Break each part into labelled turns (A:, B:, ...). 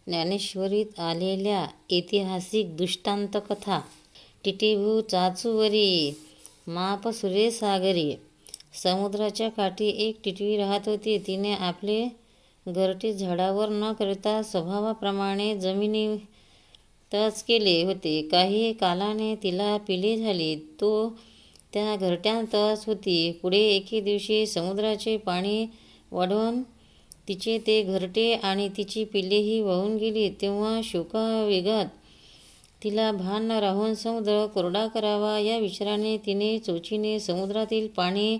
A: ज्ञानेश्वरीत आलेल्या ऐतिहासिक दृष्टांतकथा. टिटीभू चाचूवरी माप सुरेसागरी. समुद्राच्या काठी एक टिटवी राहत होती. तिने आपले घरटे झाडावर न करता स्वभावाप्रमाणे जमिनीतच केले होते. काही कालाने तिला पिले झाली. तो त्या घरट्यातच होती. पुढे एके दिवशी समुद्राचे पाणी वाढून तिचे ते घरटे आणि तिची पिल्लेही वाहून गेली. तेव्हा शोकावेगात तिला भान न राहून समुद्र कोरडा करावा या विचाराने तिने चोचीने समुद्रातील पाणी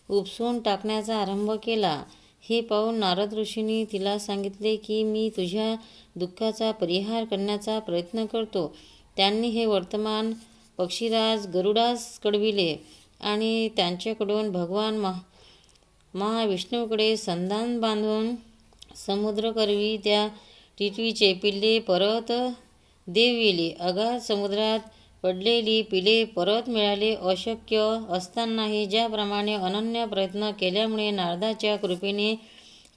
A: उपसून टाकण्याचा आरंभ केला. हे पाहून नारद ऋषींनी तिला सांगितले की मी तुझ्या दुःखाचा परिहार करण्याचा प्रयत्न करतो. त्यांनी हे वर्तमान पक्षीराज गरुडास कळविले आणि त्यांच्याकडून भगवान महाविष्णूकडे संधान बांधून समुद्रकरवी त्या टिटवीचे पिल्ले परत देविले. अगाध समुद्रात पडलेली पिले परत मिळाले अशक्य असतानाही ज्याप्रमाणे अनन्य प्रयत्न केल्यामुळे नारदाच्या कृपेने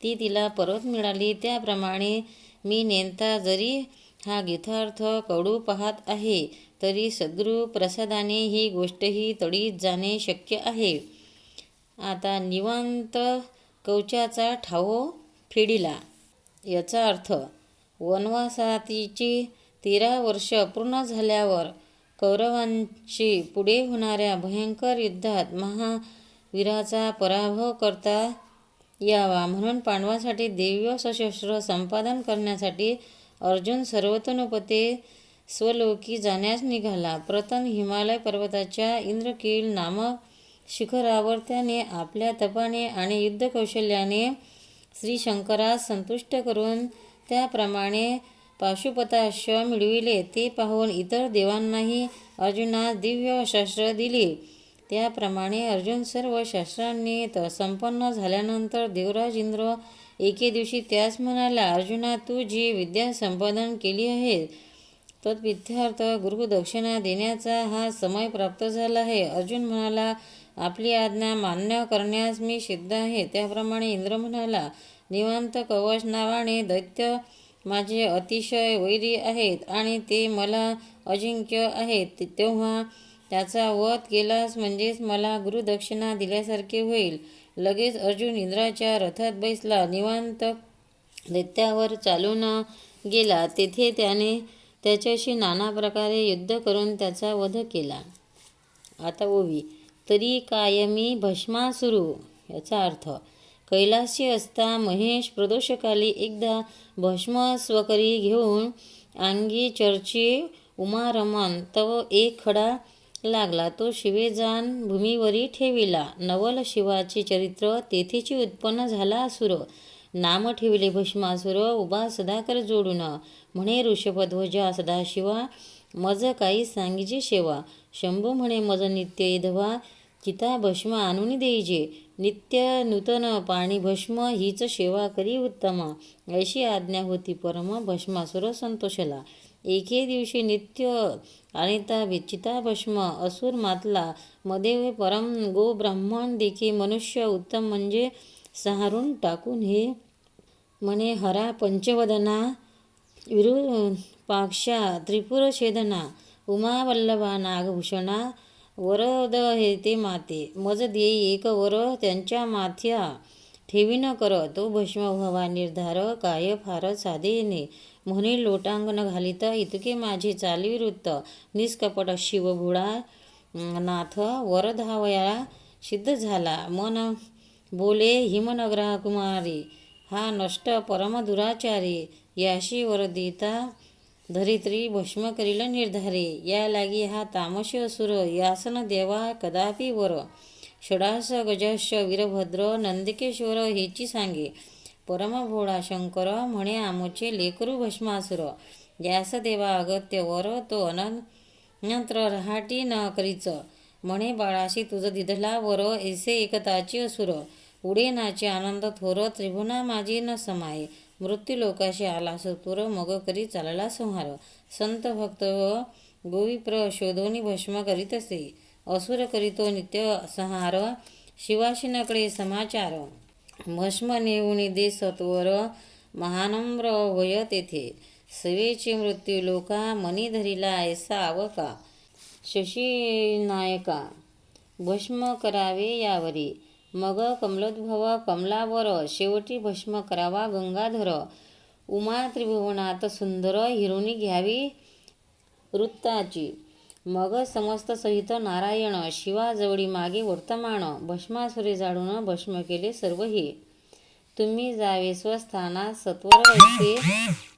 A: ती तिला परत मिळाली, त्याप्रमाणे मी नेमता जरी हा गीतार्थ कडू पाहत आहे, तरी सद्गुरू प्रसादाने ही गोष्टही तडीत जाणे शक्य आहे. आता निवांत कवचाचा ठाव फेडिला. याचा अर्थ वनवासाची 13 वर्ष पूर्ण झाल्यावर कौरवांशी पुढे होणाऱ्या भयंकर युद्धात महावीराचा पराभव करता यावा म्हणून पांडवांसाठी दिव्य सशस्त्र संपादन करण्यासाठी अर्जुन सर्वतोपते स्वलोकी जाण्यास निघाला. प्रथम हिमालय पर्वताच्या इंद्रकील नामक शिखरावर त्याने आपल्या तपाने आणि युद्धकौशल्याने श्रीशंकरास संतुष्ट करून त्याप्रमाणे पाशुपताश्व मिळविले. ते पाहून इतर देवांनाही अर्जुनास दिव्य शस्त्र दिली. त्याप्रमाणे अर्जुन सर्व शस्त्रांनी संपन्न झाल्यानंतर देवराज इंद्र एके दिवशी त्यास म्हणाला, अर्जुना, तू जी विद्या संपादन केली आहे तत्प्रीत्यर्थ गुरुदक्षिणा देण्याचा हा समय प्राप्त झाला आहे. अर्जुन म्हणाला, आपली आज्ञा मान्य करण्यास मी सिद्ध आहे. त्याप्रमाणे इंद्र म्हणाला, निवांत कवच नावाने दैत्य माझे अतिशय वैरी आहेत आणि ते मला अजिंक्य आहेत. तेव्हा त्याचा वध केलास म्हणजेच मला गुरुदक्षिणा दिल्यासारखे होईल. लगेच अर्जुन इंद्राच्या रथात बसला. निवांत दैत्यावर चालून गेला. तेथे त्याने त्याच्याशी नाना प्रकारे युद्ध करून त्याचा वध केला. आता ओवी. तरी कायमी भस्मासुरू. याचा अर्थ कैलासी असता महेश प्रदोषकाली एकदा भस्म स्वकरी घेऊन अंगी चर्ची उमारमण तव एक खडा लागला. तो शिवेजान भूमीवरी ठेविला. नवल शिवाचे चरित्र तेथेची उत्पन्न झाला. असुर नाम ठेविले भस्मासुर उभा सदाकर जोडून. म्हणे ऋषभध्वजा सदाशिवा मज काही सांगिजे शेवा. शंभू म्हणे मज नित्य येधवा चिता भस्म आणून देईजे. नित्य नूतन पाणी भस्म हीच सेवा करी उत्तम. अशी आज्ञा होती परम भस्मासुर संतोषला. एके दिवशी नित्य आणिता चिता भस्म असुर मातला. मध्ये परम गो ब्राह्मण देखी मनुष्य उत्तम म्हणजे सहारून टाकून हे म्हणे हरा पंचवदना विरूपाक्षा त्रिपुरछेदना उमावल्लभा नागभूषणा वरद हे ते माते. मज देई एक वर त्यांच्या माथ्या ठेवीन कर. तो भस्म व्हावा निर्धार काय फार साधेने. म्हणे लोटांगण घालित इतके माझे चालवी वृत्त. निष्कपट शिवभुळा नाथ वर धावया सिद्ध झाला. मन बोले हिमनगरा कुमारी हा नष्ट परम दुराचारी. याशी वर देता धरित्री भस्म करील निर्धारे. या लागी हा तामसी असुर यासन देवा कदापि वर. षडास गजश वीरभद्र नंदिकेश्वर हेची सांगे. परम भोळा शंकर म्हणे आमचे लेकरू भस्मासुर. यास देवा अगत्य वर तो अनंत्र रहाटी न करीच. म्हणे बाळाशी तुझ दिधला वर ऐसे एकताची असुर. उडे नाचे आनंद थोर त्रिभुवना माझी न समाये. मृत्यू लोकाशी आला सत्वर मग करी चालला संहार. संत भक्त गोविप्र शोधोनी भस्म करीतसे. असुर करीतो नित्य संहार. शिवाशिनकडे समाचार भस्म नेऊन दे सत्वर. महानम्र होय तेथे. सवेची मृत्यू लोका मनी धरिला ऐसा आवका. शशीनायका भस्म करावे यावरी. मग कमलोद्भव कमलावर शेवटी भस्म करावा गंगाधर. उमा त्रिभुवनात सुंदर हिरोणी घ्यावी वृत्ताची. मग समस्त सहित नारायण शिवाजवळी मागे वर्तमान. भस्मासुरे जाळून भस्म केले सर्वही. तुम्ही जावे स्वस्थानात सत्वर ऐसे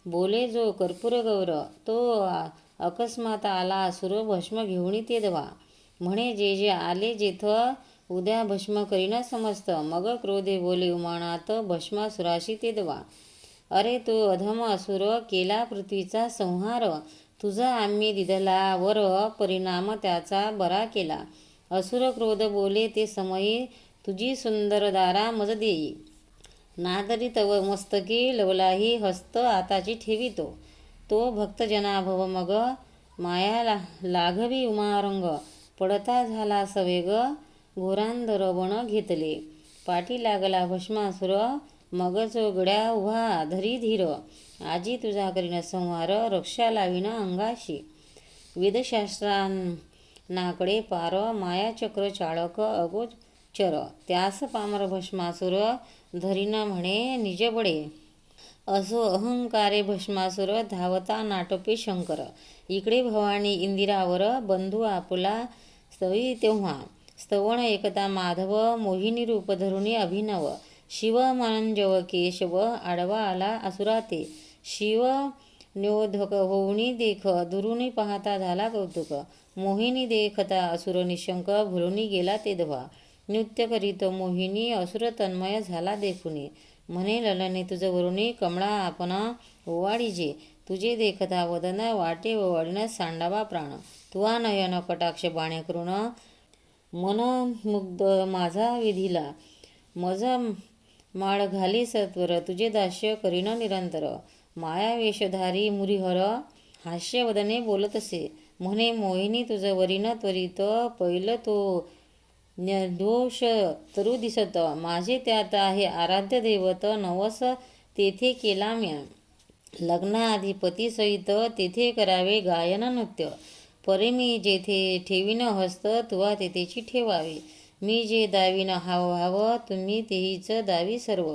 A: बोले जो कर्पूर गौर. तो अकस्मात आला असुर भस्म घेऊन ते दवा. म्हणे जे जे आले जेथ उद्या भस्म करीन समस्त. मग क्रोधे बोले उमानात भस्मासुराशी ते दवा. अरे तो अधम असुर केला पृथ्वीचा संहार. तुझा आम्ही दिदला वर परिणाम त्याचा बरा केला. असुर क्रोध बोले ते समयी तुझी सुंदर दारा मज देई. नादरी तव मस्तकी लवलाही हस्त आताची ठेवितो. तो भक्तजना भव मग माया लाघवी उमारंग. पडता झाला सवेग घोरांधर वन घेतले. पाठी लागला भस्मासुर मग जो गड्या उभा धरी धीर. आजी तुझा करीन संहार रक्षा लावीन अंगाशी. वेदशास्त्रांनाकडे पार मायाचक्र चाळक अगोचर. त्यास पामर भस्मासुर धरीन म्हणे निजबडे. असो अहंकारे भस्मासुर धावता नाटपे शंकर. इकडे भवानी इंदिरावर बंधू आपला स्तवी तेव्हा. स्तवन एकता माधव मोहिनी रूप धरुणी अभिनव. शिव मनंजव केशव आडवा आला असुराते. शिव न्योधक होऊनी देख दुरुनी पाहता झाला कौतुक. मोहिनी देखता असुर निशंक भुलूनी गेला ते दवा. नृत्य करीत मोहिनी असुर तन्मय झाला देखुनी. म्हणे ललने तुझ वरुणी कमळा आपण ओवाळीजे. तुझे देखता वदन वाटे ओवाळीन सांडावा प्राण. तुवा नयन कटाक्ष बाणे करून मन मुग्ध माझा विधीला. मज माळ घाली सत्वर तुझे दास्य करीन निरंतर. माया वेशधारी मुरीहर हास्यवदने बोलतसे. म्हणे मोहिनी तुझ वरीन त्वरित पैल तो निर्दोष तरु दिसत. माझे त्यात आहे आराध्य दैवत नवस तेथे केला म्या. लग्नाआधी पती सहित तेथे करावे गायन नृत्य. परे मी जेथे ठेवीन हस्त तुवा तेथेची ठेवावे. मी जे दावीन हावभाव तुम्ही तेहीच दावी सर्व.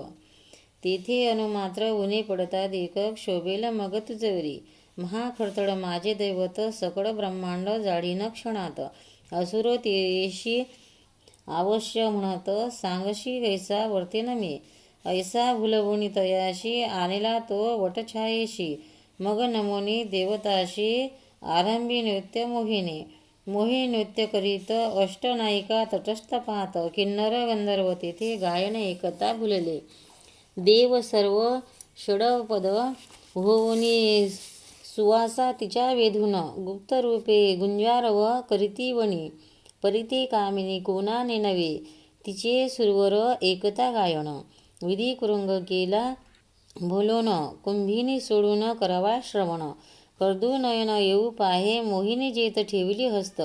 A: तेथे अनुमात्र उणे पडतात एकक शोभेल मग तुझवरी. महाखडतड माझे दैवत सकळ ब्रह्मांड जाळीन क्षणात. असुर तेशी अवश्य म्हणत सांगशी ऐसा वर्तेन मी. ऐसा भुलवुनी तयाशी आलेला तो वटछायेशी. मग नमोनी देवताशी आरंभी नृत्य मोहिनी. मोही नृत्य करीत अष्टनायिका तटस्थ पाहत. किन्नर गंधर्व तेथे गायन एकता भुलले. देव सर्व षडपद होऊनी सुवासा तिच्या वेधून. गुप्तरूपे गुंजारव करीती वनी. परिते कामिनी कोणाने नवे तिचे सुरवर एकता गायन. विधी कुरुंग केला बोलून कुंभिनी सोडून करावा श्रवण. कर्दू नयन येऊ पाहे मोहिनी जेत ठेविली हस्त.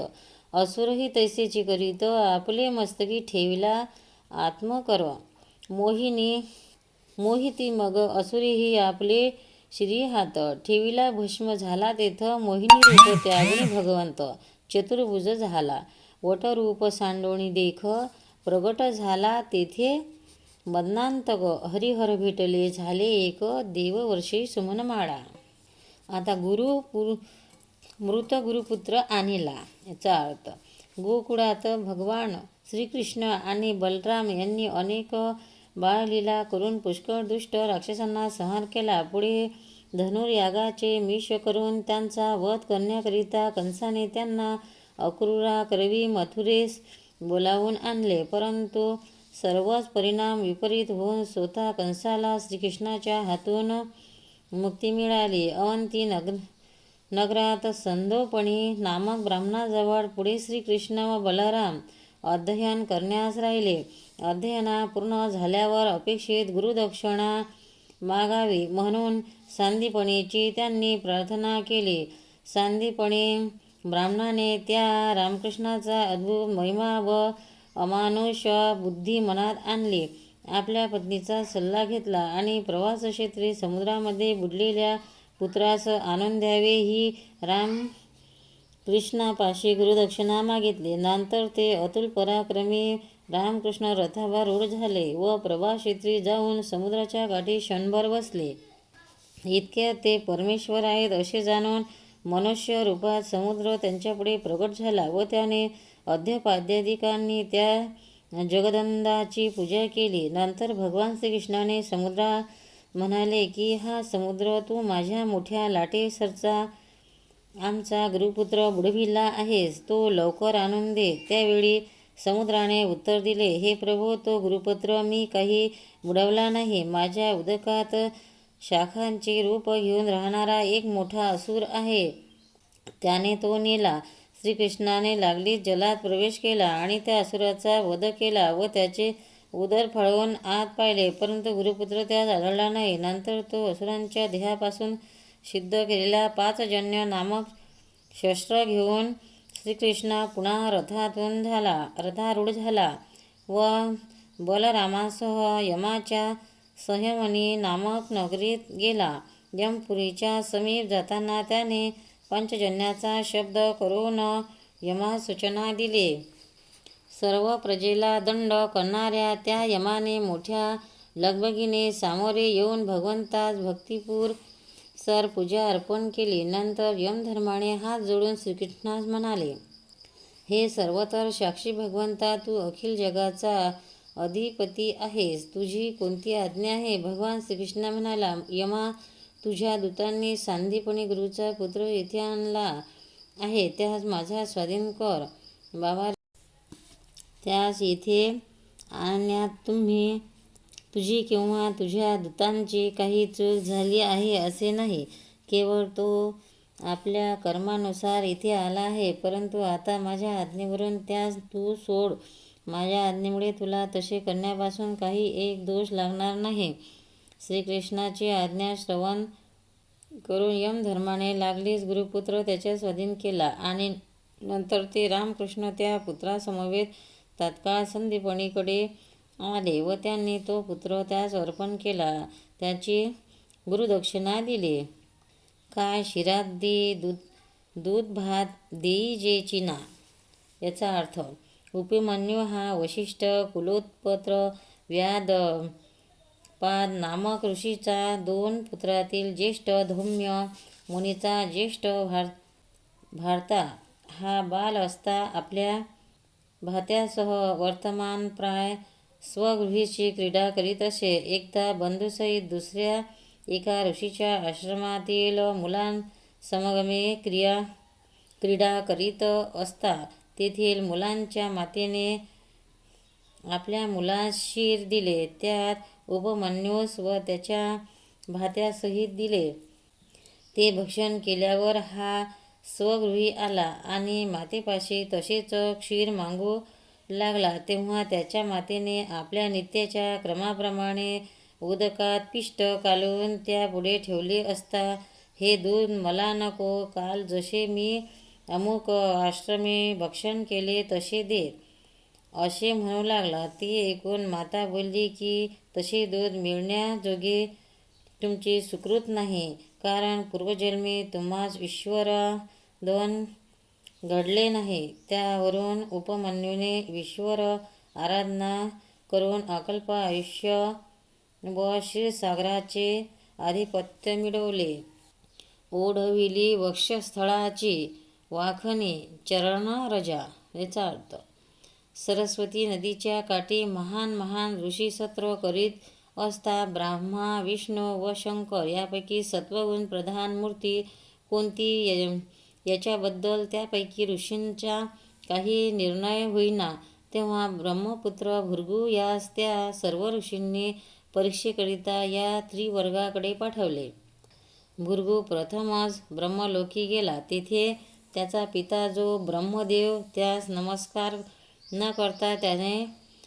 A: असुरही तैसेची करीत आपले मस्तकी ठेविला आत्मकर. मोहिती मग असुरीही आपले श्री हात. ठेविला भस्म झाला तेथ मोहिनी रूप त्यागुनी भगवंत. चतुर्भुज झाला वटरूप सांडोणी देख प्रगट झाला तेथे मदनांतक. हरिहर भेटले झाले एक देववर्षी सुमनमाळा. आता मृत गुरुपुत्र आणिला. याचा अर्थ गोकुळात भगवान श्रीकृष्ण आणि बलराम यांनी अनेक बाळलीला करून पुष्कळ दुष्ट राक्षसांना संहार केला. पुढे धनुर्यागाचे मिश करून त्यांचा वध करण्याकरिता कंसाने त्यांना अक्रूरा करवी मथुरेस बोलावून आणले. परंतु सर्वच परिणाम विपरीत होऊन स्वतः कंसाला श्रीकृष्णाच्या हातून मुक्ती मिळाली. अवंती नगरात संदोपणी नामक ब्राह्मणाजवळ पुढे श्रीकृष्ण व बलराम अध्ययन करण्यास राहिले. अध्ययना पूर्ण झाल्यावर अपेक्षित गुरुदक्षिणा मागावी म्हणून सांदीपणीची त्यांनी प्रार्थना केली. सांदीपणी ब्राह्मणाने त्या रामकृष्णाचा अद्भुत महिमा व अमानुष बुद्धी मनात आणली आपल्या पत्नीचा सल्ला घेतला आणि प्रवासक्षेत्री समुद्रामध्ये बुडलेल्या पुत्रास आणून द्यावे ही रामकृष्णापाशी गुरुदक्षिणा मागितली. नंतर ते अतुल पराक्रमी रामकृष्ण रथावर रूढ झाले व प्रवासक्षेत्री जाऊन समुद्राच्या काठी क्षणभर बसले. इतक्यात ते परमेश्वर आहेत असे जाणून मनुष्य रूपात समुद्र त्यांच्यापुढे प्रकट झाला व त्याने अर्घ्यपाद्यादिकांनी त्या जगदंबाची पूजा केली. नंतर भगवान श्रीकृष्णाने समुद्रा म्हणाले की हा समुद्र, तू माझ्या मोठ्या लाटेसरचा आमचा गुरुपुत्र बुडविला आहेस, तो लवकर आणून दे. त्यावेळी समुद्राने उत्तर दिले, हे प्रभो, तो गुरुपुत्र मी काही बुडवला नाही. माझ्या उदकात शाखांचे रूप घेऊन राहणारा एक मोठा असुर आहे, त्याने तो नेला. श्रीकृष्णाने लागलीच जलात प्रवेश केला आणि त्या असुराचा वध केला व त्याचे उदर फाळून आत पाहिले, परंतु गुरुपुत्र त्यास आढळला नाही. नंतर तो असुरांच्या देहापासून सिद्ध केलेला पांचजन्य नामक शस्त्र घेऊन श्रीकृष्ण पुन्हा रथारूढ झाला व बलरामासह यमाच्या संयमनी नामक नगरीत गेला. यमपुरीच्या समीप जाताना त्याने पंचजन्याचा शब्द करून यमास सूचना दिली. सर्व प्रजेला दंड करणाऱ्या त्या यमाने मोठ्या लगबगीने सामोरे येऊन भगवंतास भक्तिपूर पूजा अर्पण केली. नंतर यमधर्माने हात जोडून श्रीकृष्णास म्हणाले, हे सर्वतर साक्षी भगवंता, तू अखिल जगाचा अधिपती आहेस, तुझी कोणती आज्ञा आहे? भगवान श्रीकृष्ण म्हणाला, यमा, तुझ्या दूतांनी सांधीपणे गुरुचा पुत्र येथे आणला आहे, त्यास माझा स्वाधीन कर. बाबा, त्यास येथे आणण्यात तुझी किंवा तुझ्या दूतांची काही चूक झाली आहे असे नाही. केवळ तो आपल्या कर्मानुसार इथे आला आहे, परंतु आता माझ्या आज्ञेवरून त्यास तू सोड. माझ्या आज्ञेमुळे तुला तसे करण्यापासून काही एक दोष लागणार नाही. श्रीकृष्णाची आज्ञा श्रवण करून यमधर्माने लागलीच गुरुपुत्र त्याच्या स्वाधीन केला आणि नंतर ते रामकृष्ण त्या पुत्रासमवेत तात्काळ संदीपनीकडे आले व त्यांनी तो पुत्र त्यास अर्पण केला. त्याची गुरुदक्षिणा दिली. काय शिरात दे, दूध भात देई जे चिना. याचा अर्थ, उपमन्यू हा वशिष्ठ कुलोत्पत्र व्याधपाद नामक ऋषीचा 2 पुत्रातील ज्येष्ठ धौम्य मुनीचा ज्येष्ठ भ्राता हा बाल असता आपल्या भात्यासह वर्तमानप्राय स्वगृहीची क्रीडा करीत असे. एकदा बंधूसहित दुसऱ्या एका ऋषीच्या आश्रमातील मुलांसमगमे क्रीडा करीत असता तेथील मुलांच्या मातेने आपल्या मुलास क्षीर दिले. त्यात उपमन्यूस व त्याच्या भात्यासहित दिले. ते भक्षण केल्यावर हा स्वगृही आला आणि मातेपाशी तसेच क्षीर मागू लागला. तेव्हा त्याच्या मातेने आपल्या नित्याच्या क्रमाप्रमाणे उदकात पिष्ट कालवून त्यापुढे ठेवले असता, हे दूध मला नको, काल जसे मी अमुक आश्रमी भक्षण केले तसे दे, असे म्हणू लागला. ते ऐकून माता बोलली की तसे दूध मिळण्याजोगे तुमचे सुकृत नाही, कारण पूर्वजन्मी तुम्हास ईश्वरदान घडले नाही. त्यावरून उपमन्यूने ईश्वर आराधना करून अल्प आयुष्य व क्षीरसागराचे आधिपत्य मिळवले. ओढविली वक्षस्थळाची वाखणी चरणरजा. याचा अर्थ, सरस्वती नदीच्या काठी महान ऋषी सत्र करीत असता ब्रह्मा, विष्णू व शंकर यापैकी सत्वगुण प्रधान मूर्ती कोणती याच्याबद्दल त्यापैकी ऋषींचा काही निर्णय होईना. तेव्हा ब्रह्मपुत्र भृगू यास त्या सर्व ऋषींनी परीक्षेकरिता या त्रिवर्गाकडे पाठवले. भृगू प्रथमच ब्रह्मलोकी गेला. तेथे त्याचा पिता जो ब्रह्मदेव त्यास नमस्कार न करता त्याने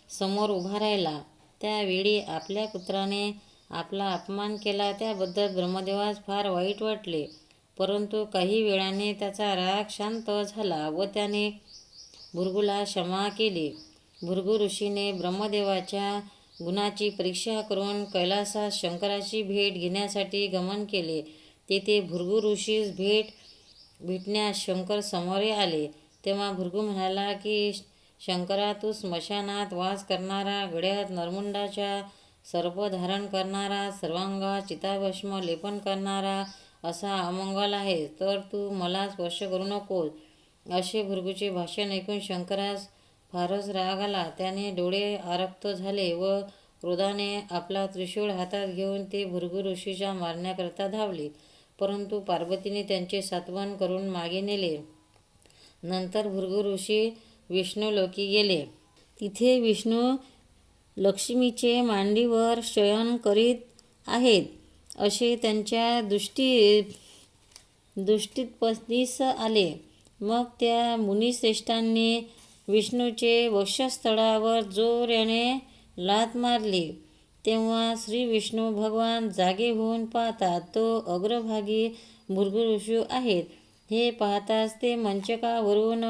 A: समोर उभा राहिला. त्यावेळी आपल्या पुत्राने आपला अपमान केला त्याबद्दल ब्रह्मदेवास फार वाईट वाटले, परंतु काही वेळाने त्याचा राग शांत झाला व त्याने भृगूला क्षमा केली. भृगू ऋषीने ब्रह्मदेवाच्या गुणाची परीक्षा करून कैलासात शंकराची भेट घेण्यासाठी गमन केले. तेथे भृगु ऋषीस भेटण्यास शंकर समोर आले. तेव्हा भृगु म्हणाला की शंकरा, तू स्मशानात वास करणारा, गळ्यात नरमुंडाच्या सर्प धारण करणारा, सर्वांगात चिताभस्म लेपन करणारा असा अमंगल आहे, तर तू मला स्पर्श करू नकोस. असे भृगूचे भाषण ऐकून शंकरास फारच राग आला. त्याने डोळे आरक्त झाले व क्रोधाने आपला त्रिशूळ हातात घेऊन ते भृगु ऋषीच्या मारण्याकरता धावले. परंतु पार्वतीने त्यांचे सांत्वन करून मागे नेले. नंतर भृगु ऋषी विष्णुलोकी गेले. तिथे विष्णू लक्ष्मीचे मांडीवर शयन करीत आहेत असे त्यांच्या दृष्टीस आले. मग त्या मुनिश्रेष्ठांनी विष्णूचे वक्षस्थळावर जोराने लाथ मारली. तेव्हा श्री विष्णू भगवान जागे होऊन पाहतात तो अग्रभागी भृगु ऋषी आहेत. हे पाहताच ते मंचकावरून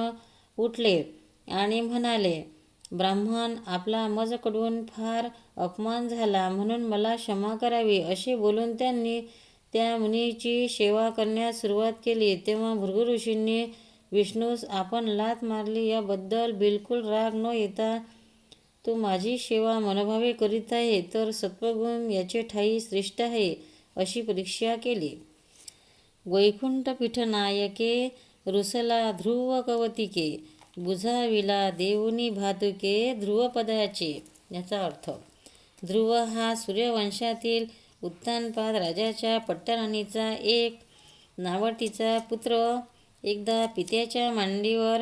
A: उठले आणि म्हणाले, ब्राह्मण, आपला मजकडून फार अपमान झाला, म्हणून मला क्षमा करावी. असे बोलून त्यांनी त्या मुनीची सेवा करण्यास सुरुवात केली. तेव्हा भृगु ऋषींनी विष्णूस आपण लाथ मारली याबद्दल बिलकुल राग न येता, तो माझी सेवा मनोभावे करीत आहे, तर सत्वगुण याचे ठायी श्रेष्ठ आहे, अशी परीक्षा केली. वैकुंठपीठनायके रुसला ध्रुव कवतिके, बुजाविला देऊनी भातुके ध्रुवपदाचे. याचा अर्थ, ध्रुव हा सूर्यवंशातील उत्तानपाद राजाच्या पट्टराणीचा एक नावडतीचा पुत्र एकदा पित्याच्या मांडीवर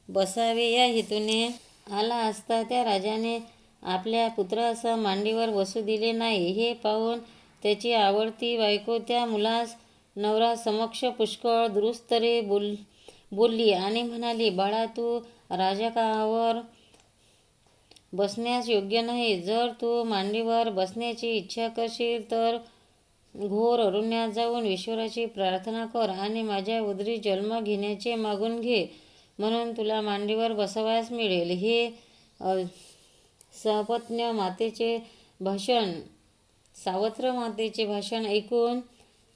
A: बसावे या हेतूने आला असता त्या राजाने आपल्या पुत्रास मांडीवर बसू दिले नाही. हे पाहून त्याची आवडती बायको त्या मुलास नवरासमक्ष पुष्कळ दुरुस्तरे बोलली आणि म्हणाली, बाळा, तू राजकावर बसण्यास योग्य नाही. जर तू मांडीवर बसण्याची इच्छा करशील तर घोर अरण्यात जाऊन ईश्वराची प्रार्थना कर आणि माझ्या उदरी जन्म घेण्याचे मागून घे, म्हणून तुला मांडीवर बसावयास मिळेल. हे सावत्र मातेचे भाषण ऐकून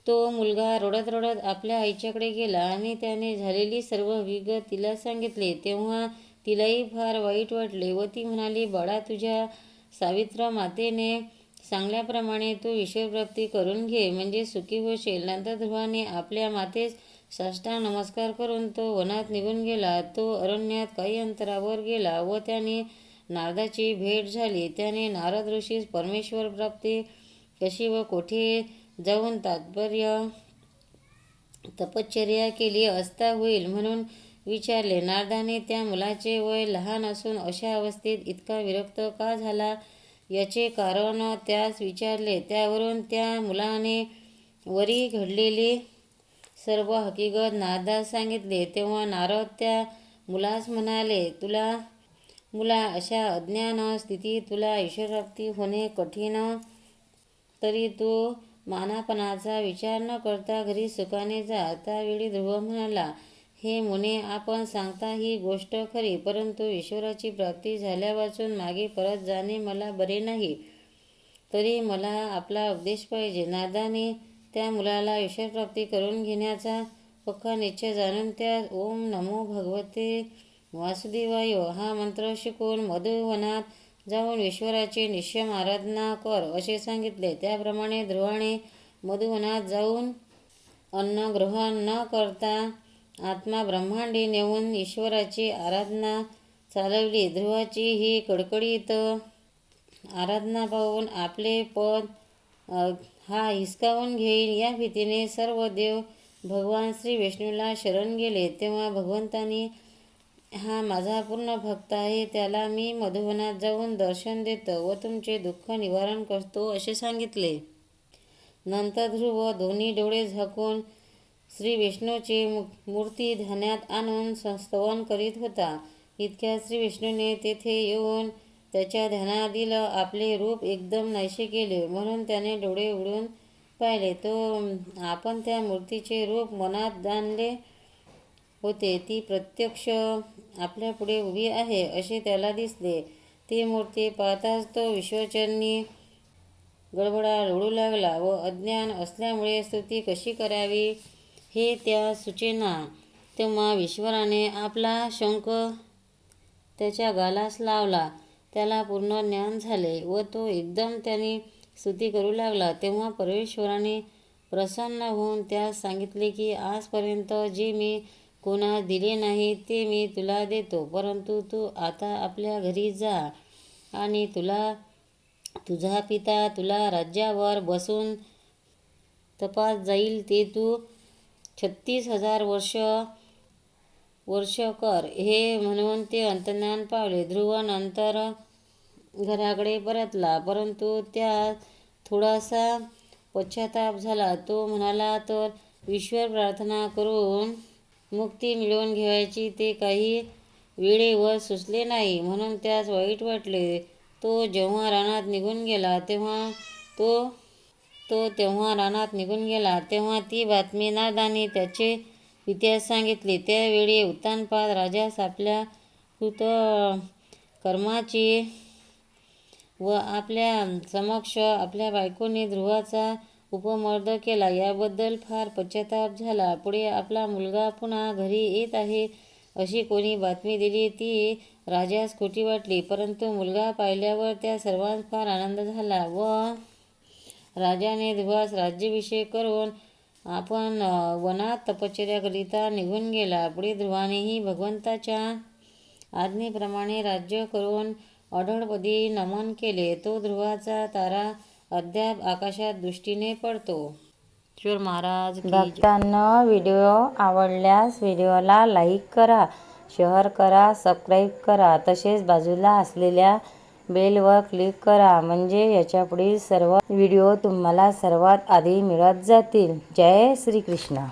A: तो मुलगा रडत रडत आपल्या आईच्याकडे गेला आणि त्याने झालेली सर्व विगत तिला सांगितले. तेव्हा तिलाही फार वाईट वाटले व ती म्हणाली, बाळा, तुझ्या सावित्र मातेने सांगल्याप्रमाणे तू ईश्वरप्राप्ती करून घे, म्हणजे सुखी होशील. नंतर ध्रुवाने आपल्या मातेस साष्टांग नमस्कार करून तो वनात निघून गेला. तो अरण्यात काही अंतरावर गेला व त्याने नारदाची भेट झाली. त्याने नारद ऋषीस परमेश्वर प्राप्ती कशी व कोठे जाऊन तपश्चर्या केली असता होईल म्हणून विचारले. नारदाने त्या मुलाचे वय लहान असून अशा अवस्थेत इतका विरक्त का झाला याचे कारण त्यास विचारले. त्यावरून त्या मुलाने वरी घडलेली सर्व हकीकत नारदास सांगितले. तेव्हा नारद त्या मुलास म्हणाले, मुला, अशा अज्ञान स्थितीत तुला ईश्वरप्राप्ती होणे कठीण, तरी तू मानापणाचा विचार न करता घरी सुखाने जा. त्यावेळी ध्रुव म्हणाला, हे मुने, आपण सांगता ही गोष्ट खरी, परंतु ईश्वराची प्राप्ती झाल्यापासून मागे परत जाणे मला बरे नाही. तरी मला आपला उपदेश पाहिजे. नारदाने त्या मुलाला ईश्वरप्राप्ती करून घेण्याचा पक्का निश्चय जाणून त्यास ओम नमो भगवते वासुदेवाय हा मंत्र शिकवून मधुवनात जाऊन ईश्वराची निश्चय आराधना कर असे सांगितले. त्याप्रमाणे ध्रुवाने मधुवनात जाऊन अन्न ग्रहण न करता आत्मा ब्रह्मांडी नेऊन ईश्वराची आराधना चालवली. ध्रुवाची ही कडकडीत आराधना पाहून आपले पद हा हिसकावून घेईल या भीतीने सर्व देव भगवान श्री विष्णूला शरण गेले. तेव्हा भगवंतांनी, हा माझा पूर्ण भक्त आहे, त्याला मी मधुवनात जाऊन दर्शन देतो व तुमचे दुःख निवारण करतो असे सांगितले. नंतर ध्रुव दोन्ही डोळे झाकून श्री विष्णूची मूर्ती ध्यानात आणून स्तवन करीत होता. इतक्यात श्री विष्णूने तेथे येऊन त्याच्या ध्यानाधीन आपले रूप एकदम नाहीसे केले, म्हणून त्याने डोळे उघडून पाहिले. तो आपण त्या मूर्तीचे रूप मनात जाणले होते. ती प्रत्यक्ष आपल्यापुढे उभी आहे असे त्याला दिसले. ती मूर्ती पाहताच तो विश्वचरणी गडबडा लोळू लागला व अज्ञान असल्यामुळे स्तुती कशी करावी हे त्या सुचेना. तेव्हा ईश्वराने आपला शंख त्याच्या गालास लावला. त्याला पूर्ण ज्ञान झाले व तो एकदम त्याने स्तुती करू लागला. तेव्हा परमेश्वराने प्रसन्न होऊन त्यास सांगितले की आजपर्यंत जे मी कोणास दिले नाही ते मी तुला देतो, परंतु तू आता आपल्या घरी जा आणि तुझा पिता तुला राज्यावर बसून तपास जाईल ते तू 36,000 वर्ष कर. हे म्हणून ते अंतर्ध्यान पावले. ध्रुव नंतर घराकडे परतला, परंतु त्यात थोडासा पश्चाताप झाला. तो म्हणाला, तर ईश्वर प्रार्थना करून मुक्ती मिळवून घ्यायची ते काही वेळेवर सुचले नाही, म्हणून त्यास वाईट वाटले. तो जेव्हा रानात निघून गेला तेव्हा ती बातमी नारदाने त्याचे पित्यास सांगितली. त्यावेळी उत्तानपाद राजास आपल्या कृतकर्माची व आपल्या समक्ष आपल्या बायकोने ध्रुवाचा उपमर्द केला याबद्दल फार पश्चाताप झाला. पुढे आपला मुलगा पुन्हा घरी येत आहे अशी कोणी बातमी दिली ती राजास खोटी वाटली, परंतु मुलगा पाहिल्यावर त्या सर्वांस फार आनंद झाला व राजाने ध्रुवास राज्याभिषेक करून आपण वनात तपश्चर्याकरिता निघून गेला. पुढे ध्रुवानेही भगवंताच्या आज्ञेप्रमाणे राज्य करून अढळपदी नमन केले. तो ध्रुवाचा तारा अद्याप आकाशात दृष्टीने पडतो. ईश्वर महाराज की जय.
B: भक्तांनो, व्हिडिओ आवडल्यास व्हिडिओला लाईक करा, शेअर करा, सबस्क्राईब करा. तसेच बाजूला असलेल्या बेलवर क्लिक करा, म्हणजे याच्यापुढील सर्व व्हिडिओ तुम्हाला सर्वात आधी मिळत जातील. जय श्री कृष्ण.